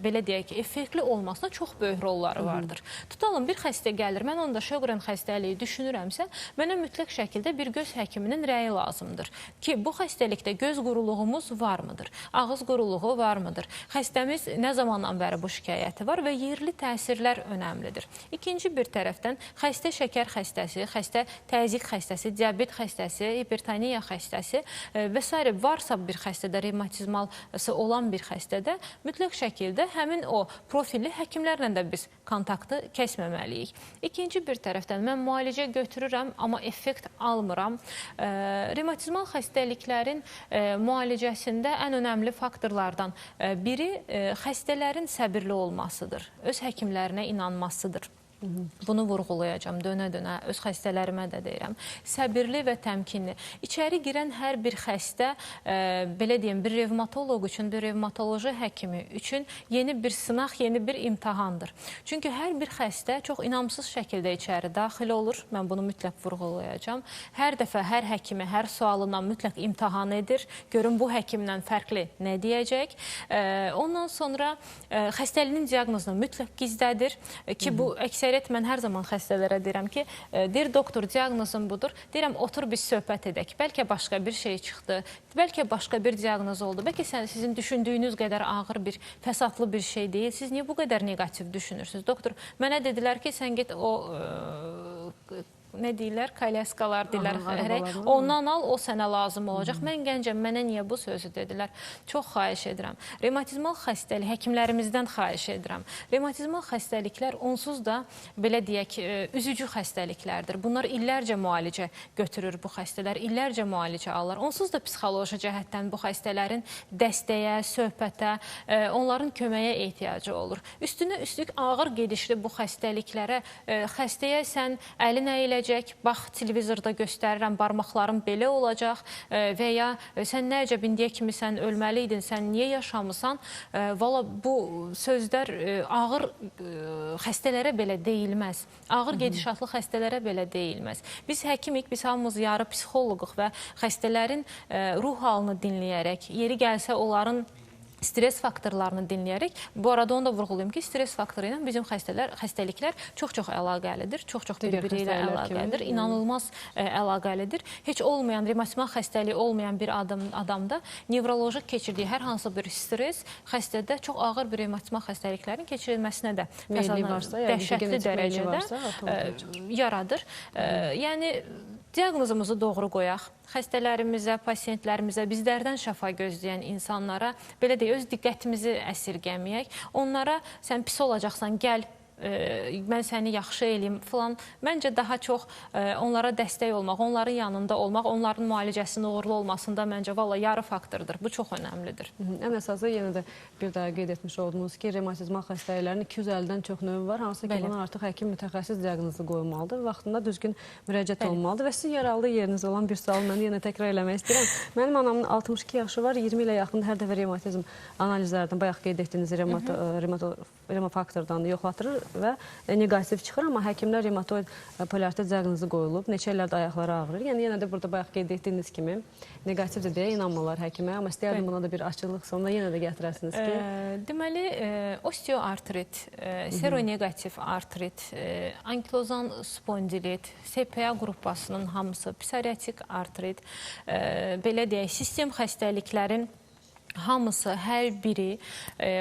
belə deyək ki, effektli olmasına çox böyük rolları vardır. Tutalım, bir xəstə gəlir, mən onda Sjögren xəstəliyi düşünürəmsə, mənə mütləq şəkildə bir göz həkiminin rəyi lazımdır ki, bu xəstəlikdə göz quruluğumuz varmıdır, ağız quruluğu varmıdır, xəstəmiz nə zamandan bəri bu şikayəti var və yerli təsirlər önəmlidir. İkinci bir tərəfdən xəstə şəkər xəstəsi, xəstə təzyiq xəstəsi, diabet xəstəsi, hipertoniya xəstəsi və s. varsa bir xəstədə, revmatizması olan bir xəstədə mütləq şəkildə həmin o profilli həkimlərlə də biz kontaktı kəsməməliyik. İkinci bir tərəfdən mən müalicə götürürəm, amma effekt almıram. Revmatizmal xəstəliklərin müalicəsində ən önəmli faktorlardan biri xəstələrin səbirli olmasıdır, öz həkimlərinə inanmasıdır. Bunu vurğulayacağım, dönə-dönə, öz xəstələrimə də deyirəm. Səbirli və təmkinli. İçəri girən hər bir xəstə, belə deyim, bir revmatoloq üçün, bir revmatoloji həkimi üçün yeni bir sınaq, yeni bir imtahandır. Çünki hər bir xəstə çox inamsız şəkildə içəri daxil olur. Mən bunu mütləq vurğulayacağım. Hər dəfə hər həkimi, hər sualından mütləq imtahan edir. Görün, bu həkimdən fərqli nə deyəcək. Ondan sonra xəstəliyinin diaqnozunu mütləq gizlədir ki, bu əksəriyyət mən hər zaman xəstələrə deyirəm ki, deyir doktor, diaqnozum budur. Deyirəm, otur biz söhbət edək. Bəlkə başqa bir şey çıxdı, bəlkə başqa bir diaqnoz oldu, bəlkə sizin düşündüyünüz qədər ağır bir, fəsadlı bir şey deyil. Siz niyə bu qədər negativ düşünürsünüz? Doktor, mənə dedilər ki, sən get o nə deyirlər, kalyaskalar deyirlər, ondan al, o sənə lazım olacaq. Mən gəncəm, mənə niyə bu sözü dedilər? Çox xahiş edirəm. Revmatizmal xəstəlik, həkimlərimizdən xahiş edirəm. Revmatizmal xəstəliklər onsuz da, belə deyək, üzücü xəstəliklərdir. Bunlar illərcə müalicə götürür bu xəstələr, illərcə müalicə alırlar. Onsuz da psixoloji cəhətdən bu xəstələrin dəstəyə, söhbətə, onların köməyə ehtiyacı olur. Üstünə üstlük ağır gedişli bu xəstəliklərə, xəstəyə sən əlin əyiləcək, bax, televizorda göstərirəm, barmaqlarım belə olacaq və ya sən nə əcəb indiyə kimi sən ölməliydin, sən niyə yaşamısan? Valla bu sözlər ağır xəstələrə belə deyilməz. Ağır gedişatlı xəstələrə belə deyilməz. Biz həkimik, biz hamımız yarı psixoloquq və xəstələrin ruh halını dinləyərək, yeri gəlsə onların stres faktorlarını dinləyərək, bu arada onu da vurğulayım ki, stres faktoru ilə bizim xəstəliklər çox-çox əlaqəlidir, çox-çox bir-biri ilə əlaqəlidir, inanılmaz əlaqəlidir. Heç olmayan, revmatizmal xəstəliyi olmayan bir adamda nevroloji keçirdiyi hər hansı bir stres xəstədə çox ağır bir revmatizmal xəstəliklərin keçirilməsinə də dəhşətli dərəcədə yaradır. Yəni, diaqnozumuzu doğru qoyaq. Xəstələrimizə, pasiyentlərimizə, bizlərdən şəfa gözləyən insanlara, belə deyək, öz diqqətimizi əsirgəməyək. Onlara sən pis olacaqsan, gəl, mən səni yaxşı eləyim filan. Məncə daha çox onlara dəstək olmaq, onların yanında olmaq, onların müalicəsinin uğurlu olmasında məncə valla yarı faktordur. Bu çox önəmlidir. Ən əsası yenə də bir daha qeyd etmiş oldunuz ki, revmatizmal xəstəliklərin 250-dən çox növü var. Hansı ki, buna artıq həkim mütəxəssis diaqnozu qoymalıdır. Vaxtında düzgün müraciət olmalıdır və sizin yaralı yeriniz olan bir sualı mən yenə təkrar eləmək istəyirəm. Mənim anamın 62 yaşı var, 20 ilə yaxın hər dəfə revmatizm analizlərdən bayaq qeyd etdiyiniz remofaktordan yoxlatdırır və negativ çıxır, amma həkimlər revmatoid poliartrit diaqnozu qoyulub, neçə illərdə ayaqları ağrır. Yəni yenə də burada bayaq qeyd etdiyiniz kimi negativdir deyə inanmalar həkimə, amma istəyərdim buna da bir açıqlıq sonunda yenə də gətirəsiniz ki... Deməli, osteoartrit, seronegativ artrit, ankilozan spondilit, SPA qrupasının hamısı, psoriatik artrit, belə deyək, sistem xəstəliklərin hamısı, hər biri,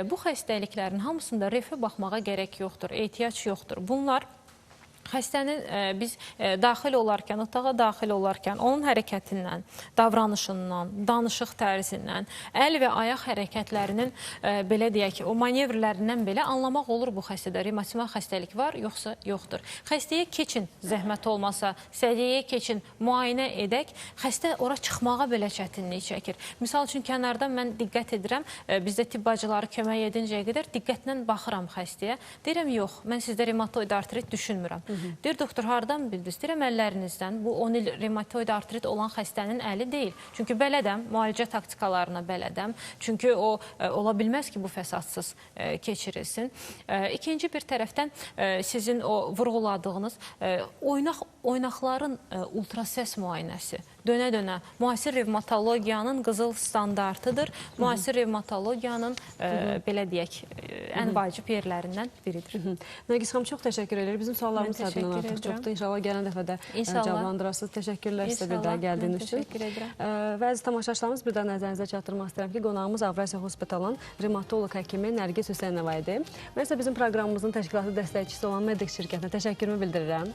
bu xəstəliklərin hamısında refə baxmağa gərək yoxdur, ehtiyac yoxdur. Bunlar xəstənin biz daxil olarkən, otağa daxil olarkən onun hərəkətindən, davranışından, danışıq tərzindən, əl və ayaq hərəkətlərinin belə deyək ki, o manevrlərindən belə anlamaq olur bu xəstədə revmatizmal xəstəlik var, yoxsa yoxdur. Xəstəyə keçin, zəhmət olmasa, sədiyyəyə keçin, müayinə edək, xəstə ora çıxmağa belə çətinlik çəkir. Misal üçün, kənardan mən diqqət edirəm, bizdə tibb bacıları kömək edincəyə qədər diqqətlə baxıram xəstəyə. Deyirəm, yox, mən sizdə revmatoid artrit düşünmürəm. Deyir, doktor, haradan bildiniz? Deyirəm, əllərinizdən. Bu 10 il revmatoid artrit olan xəstənin əli deyil. Çünki bələdəm, müalicə taktikalarına bələdəm. Çünki o, ola bilməz ki, bu fəsadsız keçirilsin. İkinci bir tərəfdən sizin o vurğuladığınız oynaqların ultrasəs müayinəsi. Dönə-dönə müasir revmatologiyanın qızıl standartıdır. Müasir revmatologiyanın, belə deyək, ən vacib yerlərindən biridir. Nərgiz xanım, çox təşəkkür ederim. Bizim suallarımız səddindən artıq çoxdur. İnşallah gələn dəfədə cavablandırasınız. Təşəkkürlər sizə bir daha gəldiyiniz üçün. Və əziz tamaşaçılarımız, bir daha nəzərinizə çatdırmaq istəyirəm ki, qonağımız Avrasiya Hospitalın revmatoloq həkimi Nərgiz Hüseynova idi. Mən isə bizim proqramımızın təşkilatı dəstəkçisi olan Medex şirkətinə təşəkkürümü bildirirəm.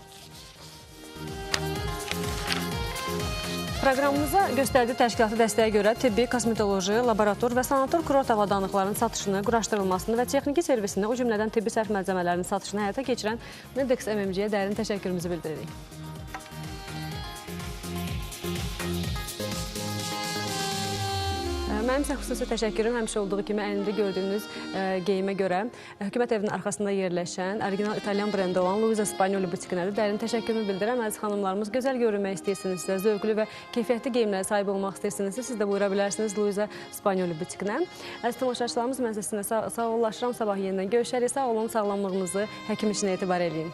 Proqramımıza göstərdiyi təşkilatı dəstəyə görə tibbi, kosmetoloji, laborator və sanator kurort avadanlıqlarının satışını, quraşdırılmasını və texniki servisini, o cümlədən tibbi sərf məlzəmələrinin satışını həyata keçirən Medex MMC-yə dərin təşəkkürümüzü bildiririk. Mənim isə xüsusi təşəkkürüm həmişə olduğu kimi əynində gördüyünüz geyimə görə hökumət evinin arxasında yerləşən, orijinal İtalyan brendi olan Luisa Spagnoli butikinədir. Dərin təşəkkürümü bildirəm. Əziz xanımlarımız, gözəl görünmək istəyirsinizsə, zövqlü və keyfiyyətli geyimlərə sahib olmaq istəyirsinizsə, siz də buyura bilərsiniz Luisa Spagnoli butikinə. Əziz tamaşaçılarımız, mən sizinlə sağollaşıram. Sabah yenidən görüşərik. Sağ olun, sağlamlığınızı həkim işinə etibar edin.